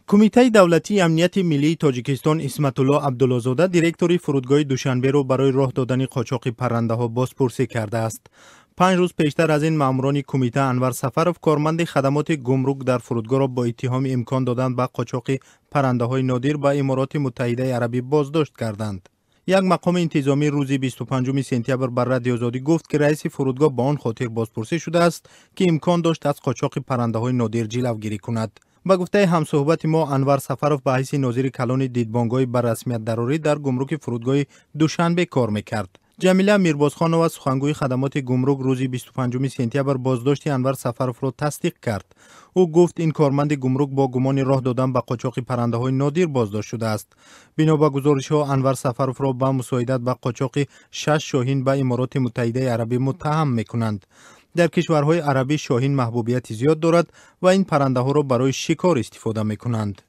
کمیته دولتی امنیت ملی تاجیکستان اسمت‌الله عبدالله‌زاده دیرکتوری فرودگاه دوشنبه را برای راه دادن قاچاق پرنده ها بازپرسی کرده است. 5 روز پیشتر از این ماموران کمیته انور سفرов کارمند خدمات گمرک در فرودگاه را با اتهام امکان دادن به قاچاق پرنده های نادر به امارات متحده عربی بازداشت کردند. یک مقام انتظامی روز 25 سپتامبر بر رادیو آزادی گفت که رئیس فرودگاه با آن خاطر بازپرسی شده است که امکان داشت از قاچاق پرنده های نادر جلوگیری کند. با گفته همصحبت ما انور سفرov به حیث ناظر کلان دیدبانگاه بر رسمیت ضروری در گمرک فرودگاه دوشنبه کار میکرد. جمیله میربازخانова سخنگوی خدمات گمرک روز 25 سپتامبر بازداشت انور سفرov را تصدیق کرد. او گفت این کارمند گمرک با گمان راه دادن به قاچاق پرنده های نادر بازداشت شده است. بنا به گزارش ها انور سفرov را به مساعدت به قاچاق 6 شاهین به امارات متحده عربی متهم میکنند. در کشورهای عربی شاهین محبوبیت زیاد دارد و این پرنده ها را برای شکار استفاده می کنند.